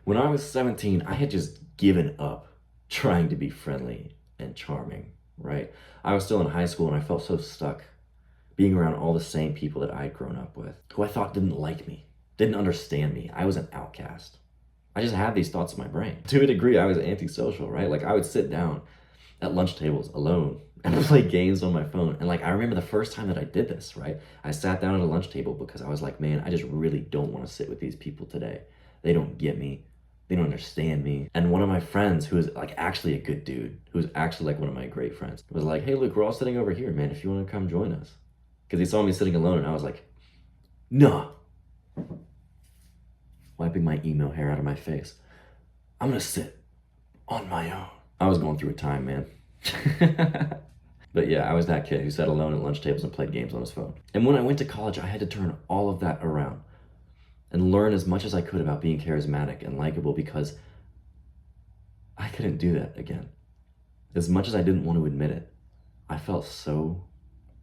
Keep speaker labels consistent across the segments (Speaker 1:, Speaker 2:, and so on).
Speaker 1: When I was 17, I had just given up trying to be friendly and charming, right? I was still in high school and I felt so stuck being around all the same people that I had grown up with, who I thought didn't like me, didn't understand me. I was an outcast. I just had these thoughts in my brain. To a degree, I was antisocial, right? Like I would sit down at lunch tables alone and play games on my phone. And like I remember the first time that I did this, right? I sat down at a lunch table because I was like, man, I just really don't want to sit with these people today. They don't get me. They don't understand me. And one of my friends, who was like actually a good dude, who was actually like one of my great friends, was like, hey, Luke, we're all sitting over here, man, if you want to come join us. Because he saw me sitting alone and I was like, nah. Wiping my emo hair out of my face. I'm gonna sit on my own. I was going through a time, man. But yeah, I was that kid who sat alone at lunch tables and played games on his phone. And when I went to college, I had to turn all of that around and learn as much as I could about being charismatic and likable, because I couldn't do that again. As much as I didn't want to admit it, I felt so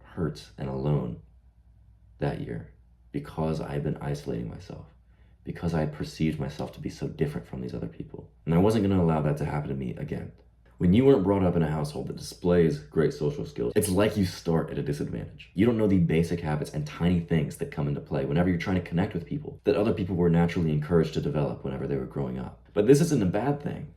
Speaker 1: hurt and alone that year because I had been isolating myself, because I had perceived myself to be so different from these other people. And I wasn't going to allow that to happen to me again. When you weren't brought up in a household that displays great social skills, it's like you start at a disadvantage. You don't know the basic habits and tiny things that come into play whenever you're trying to connect with people that other people were naturally encouraged to develop whenever they were growing up. But this isn't a bad thing,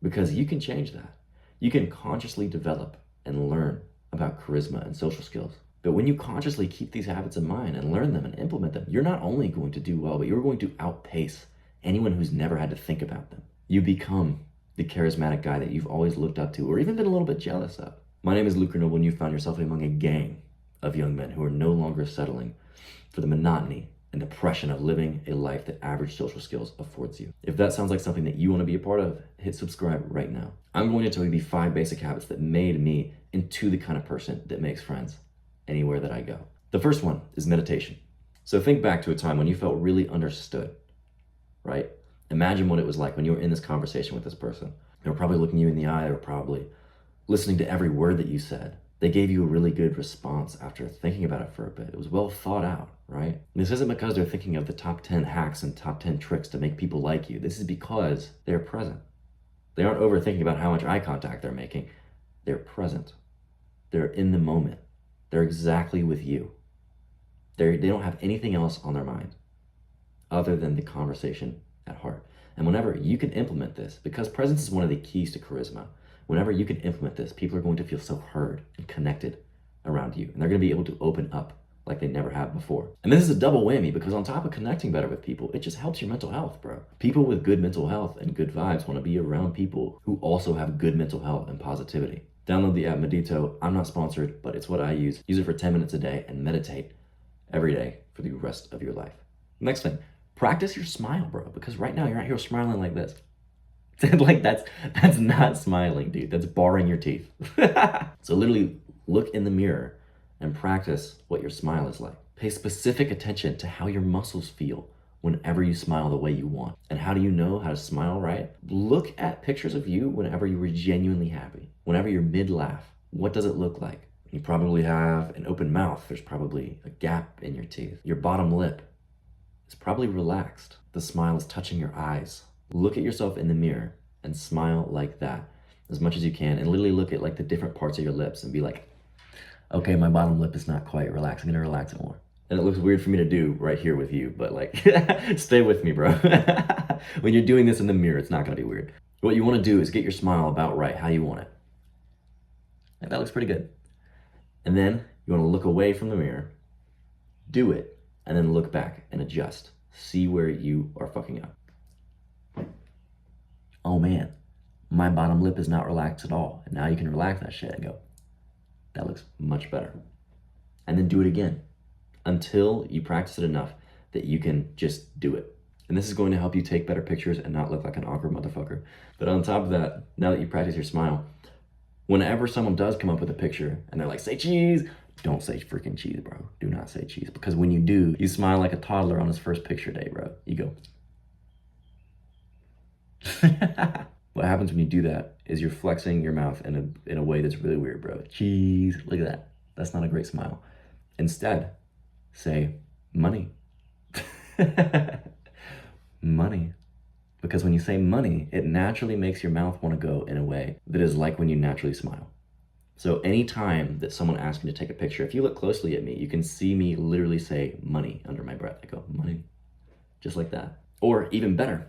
Speaker 1: because you can change that. You can consciously develop and learn about charisma and social skills. But when you consciously keep these habits in mind and learn them and implement them, you're not only going to do well, but you're going to outpace anyone who's never had to think about them. You become the charismatic guy that you've always looked up to or even been a little bit jealous of. My name is Luke Grenoble, and you found yourself among a gang of young men who are no longer settling for the monotony and depression of living a life that average social skills affords you. If that sounds like something that you want to be a part of, hit subscribe right now. I'm going to tell you the 5 basic habits that made me into the kind of person that makes friends anywhere that I go. The first one is meditation. So think back to a time when you felt really understood, right? Imagine what it was like when you were in this conversation with this person. They were probably looking you in the eye. They were probably listening to every word that you said. They gave you a really good response after thinking about it for a bit. It was well thought out, right? And this isn't because they're thinking of the top 10 hacks and top 10 tricks to make people like you. This is because they're present. They aren't overthinking about how much eye contact they're making. They're present. They're in the moment. They're exactly with you. They don't have anything else on their mind other than the conversation at heart. And whenever you can implement this, because presence is one of the keys to charisma, whenever you can implement this, people are going to feel so heard and connected around you. And they're going to be able to open up like they never have before. And this is a double whammy, because on top of connecting better with people, it just helps your mental health, bro. People with good mental health and good vibes want to be around people who also have good mental health and positivity. Download the app Medito. I'm not sponsored, but it's what I use. Use it for 10 minutes a day and meditate every day for the rest of your life. Next thing, practice your smile, bro, because right now you're out here smiling like this. Like that's not smiling, dude. That's baring your teeth. So literally look in the mirror and practice what your smile is like. Pay specific attention to how your muscles feel whenever you smile the way you want. And how do you know how to smile right? Look at pictures of you whenever you were genuinely happy. Whenever you're mid-laugh, what does it look like? You probably have an open mouth. There's probably a gap in your teeth. Your bottom lip is probably relaxed. The smile is touching your eyes. Look at yourself in the mirror and smile like that as much as you can, and literally look at like the different parts of your lips and be like, okay, my bottom lip is not quite relaxed. I'm gonna relax it more. And it looks weird for me to do right here with you, but like, stay with me, bro. When you're doing this in the mirror, it's not gonna be weird. What you wanna do is get your smile about right, how you want it. And that looks pretty good. And then you wanna look away from the mirror, do it, and then look back and adjust. See where you are fucking up. Oh man, my bottom lip is not relaxed at all. And now you can relax that shit and go, that looks much better. And then do it again until you practice it enough that you can just do it. And this is going to help you take better pictures and not look like an awkward motherfucker. But on top of that, now that you practice your smile, whenever someone does come up with a picture and they're like, say cheese, don't say freaking cheese, bro. Do not say cheese. Because when you do, you smile like a toddler on his first picture day, bro. You go. What happens when you do that is you're flexing your mouth in a way that's really weird, bro. Cheese, look at that. That's not a great smile. Instead, say money. Money. Because when you say money, it naturally makes your mouth want to go in a way that is like when you naturally smile. So anytime that someone asks me to take a picture, if you look closely at me, you can see me literally say money under my breath. I go, money, just like that. Or even better,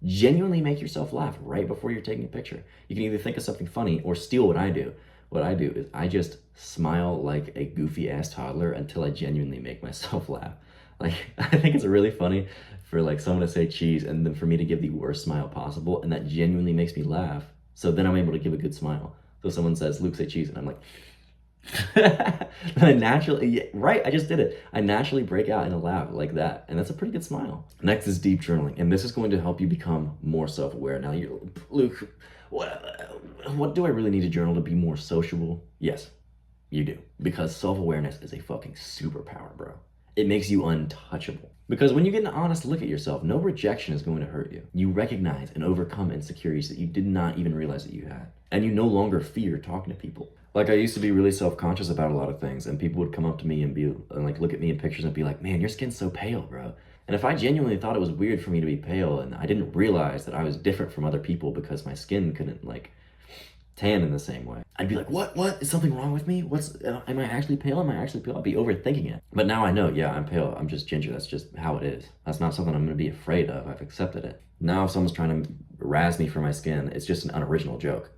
Speaker 1: genuinely make yourself laugh right before you're taking a picture. You can either think of something funny or steal what I do. What I do is I just smile like a goofy ass toddler until I genuinely make myself laugh. Like, I think it's really funny for like someone to say cheese and then for me to give the worst smile possible, and that genuinely makes me laugh. So then I'm able to give a good smile. So someone says, Luke, say cheese, and I'm like, I naturally, right, I just did it. I naturally break out in a laugh like that, and that's a pretty good smile. Next is deep journaling, and this is going to help you become more self-aware. Now you're, Luke, what do I really need to journal to be more sociable? Yes, you do, because self-awareness is a fucking superpower, bro. It makes you untouchable. Because when you get an honest look at yourself, no rejection is going to hurt you. You recognize and overcome insecurities that you did not even realize that you had. And you no longer fear talking to people. Like, I used to be really self-conscious about a lot of things, and people would come up to me and like look at me in pictures and be like, man, your skin's so pale, bro. And if I genuinely thought it was weird for me to be pale and I didn't realize that I was different from other people because my skin couldn't like tan in the same way, I'd be like, what? Is something wrong with me? Am I actually pale? I'd be overthinking it. But now I know, yeah, I'm pale. I'm just ginger. That's just how it is. That's not something I'm going to be afraid of. I've accepted it. Now if someone's trying to razz me for my skin, it's just an unoriginal joke.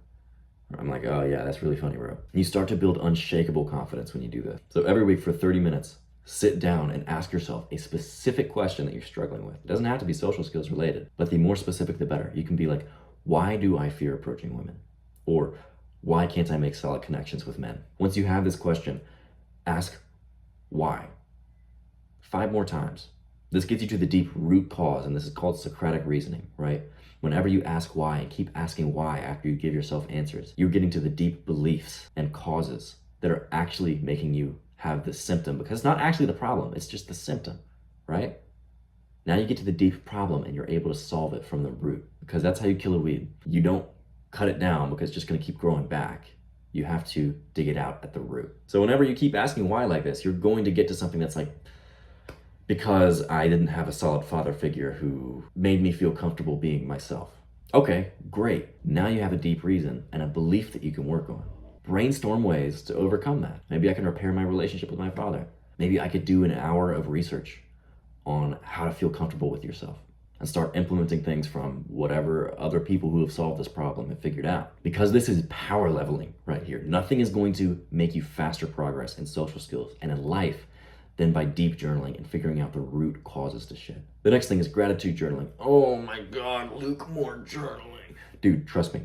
Speaker 1: I'm like, oh yeah, that's really funny, bro. And you start to build unshakable confidence when you do this. So every week for 30 minutes, sit down and ask yourself a specific question that you're struggling with. It doesn't have to be social skills related, but the more specific, the better. You can be like, why do I fear approaching women? Or why can't I make solid connections with men? Once you have this question, ask why. 5 more times. This gets you to the deep root cause, and this is called Socratic reasoning, right? Whenever you ask why and keep asking why after you give yourself answers, you're getting to the deep beliefs and causes that are actually making you have this symptom, because it's not actually the problem, it's just the symptom, right? Now you get to the deep problem and you're able to solve it from the root, because that's how you kill a weed. You don't cut it down because it's just going to keep growing back. You have to dig it out at the root. So whenever you keep asking why like this, you're going to get to something that's like, because I didn't have a solid father figure who made me feel comfortable being myself. Okay, great. Now you have a deep reason and a belief that you can work on. Brainstorm ways to overcome that. Maybe I can repair my relationship with my father. Maybe I could do an hour of research on how to feel comfortable with yourself and start implementing things from whatever other people who have solved this problem have figured out. Because this is power leveling right here. Nothing is going to make you faster progress in social skills and in life than by deep journaling and figuring out the root causes to shit. The next thing is gratitude journaling. Oh my God, Luke, more journaling. Dude, trust me.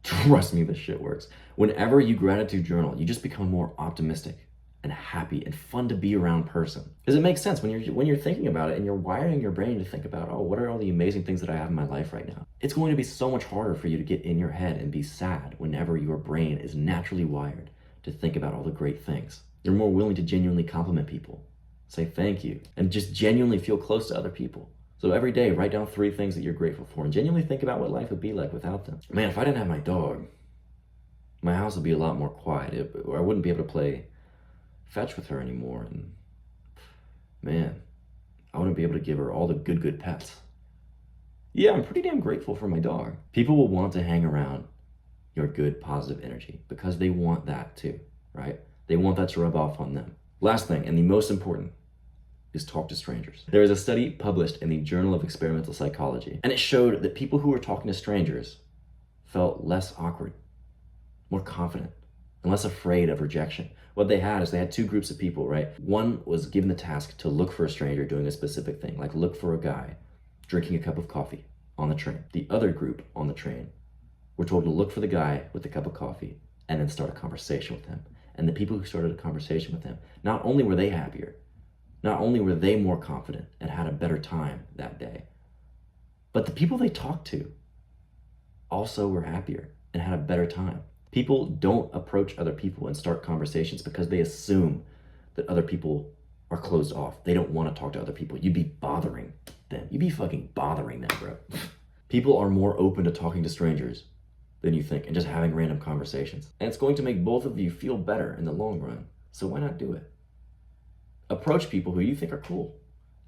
Speaker 1: Trust me, this shit works. Whenever you gratitude journal, you just become more optimistic and happy and fun to be around person. Because it makes sense when you're thinking about it and you're wiring your brain to think about, oh, what are all the amazing things that I have in my life right now? It's going to be so much harder for you to get in your head and be sad whenever your brain is naturally wired to think about all the great things. You're more willing to genuinely compliment people, say thank you, and just genuinely feel close to other people. So every day, write down 3 things that you're grateful for and genuinely think about what life would be like without them. Man, if I didn't have my dog, my house would be a lot more quiet. Or I wouldn't be able to play fetch with her anymore. And man, I wouldn't be able to give her all the good pets. Yeah, I'm pretty damn grateful for my dog. People will want to hang around your good, positive energy because they want that too, right? They want that to rub off on them. Last thing, and the most important, is talk to strangers. There is a study published in the Journal of Experimental Psychology, and it showed that people who were talking to strangers felt less awkward, more confident, and less afraid of rejection. What they had is they had 2 groups of people, right? One was given the task to look for a stranger doing a specific thing, like look for a guy drinking a cup of coffee on the train. The other group on the train were told to look for the guy with the cup of coffee and then start a conversation with him. And the people who started a conversation with him, not only were they happier, not only were they more confident and had a better time that day, but the people they talked to also were happier and had a better time. People don't approach other people and start conversations because they assume that other people are closed off. They don't want to talk to other people. You'd be bothering them. You'd be fucking bothering them, bro. People are more open to talking to strangers than you think and just having random conversations. And it's going to make both of you feel better in the long run. So why not do it? Approach people who you think are cool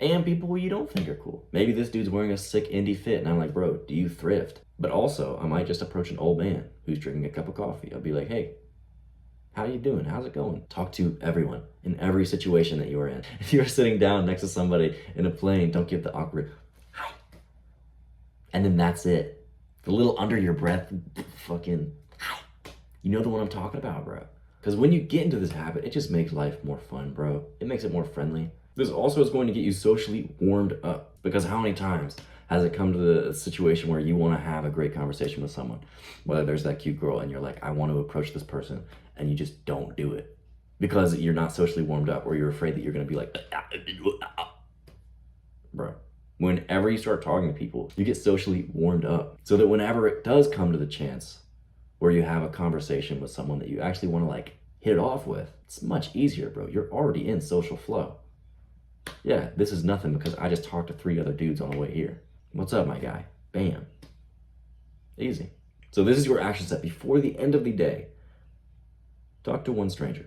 Speaker 1: and people who you don't think are cool. Maybe this dude's wearing a sick indie fit and I'm like, bro, do you thrift? But also, I might just approach an old man who's drinking a cup of coffee. I'll be like, hey, how you doing? How's it going? Talk to everyone in every situation that you're in. If you're sitting down next to somebody in a plane, don't give the awkward, hi. And then that's it. The little under your breath, fucking, hi. You know the one I'm talking about, bro. Because when you get into this habit, it just makes life more fun, bro. It makes it more friendly. This also is going to get you socially warmed up. Because how many times has it come to the situation where you want to have a great conversation with someone? Whether there's that cute girl and you're like, I want to approach this person, and you just don't do it. Because you're not socially warmed up, or you're afraid that you're going to be like, bro. Whenever you start talking to people, you get socially warmed up. So that whenever it does come to the chance where you have a conversation with someone that you actually want to like hit it off with, it's much easier, bro. You're already in social flow. Yeah, this is nothing because I just talked to 3 other dudes on the way here. What's up, my guy? Bam. Easy. So this is your action step before the end of the day. Talk to one stranger.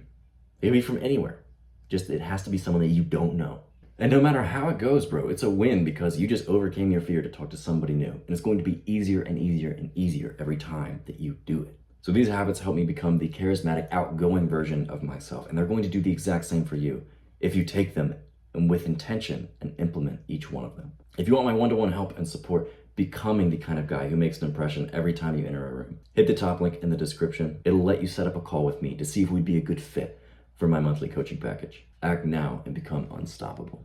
Speaker 1: It can be from anywhere. Just it has to be someone that you don't know. And no matter how it goes, bro, it's a win because you just overcame your fear to talk to somebody new. And it's going to be easier and easier and easier every time that you do it. So these habits help me become the charismatic, outgoing version of myself. And they're going to do the exact same for you if you take them and with intention and implement each one of them. If you want my one-to-one help and support becoming the kind of guy who makes an impression every time you enter a room, hit the top link in the description. It'll let you set up a call with me to see if we'd be a good fit for my monthly coaching package. Act now and become unstoppable.